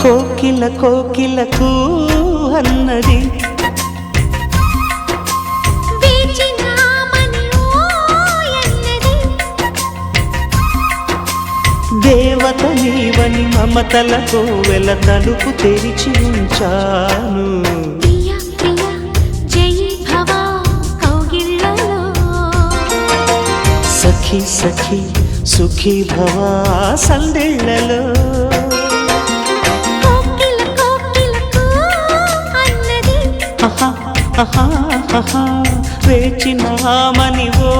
కోకిల కోకిలకు అన్నది దేవత నీవని మమతల కోవెల తలుపు తెరిచి ఉంచాను. సఖీ సఖీ సుఖీ భవ సందేళ్లలో వేచినామని ఓ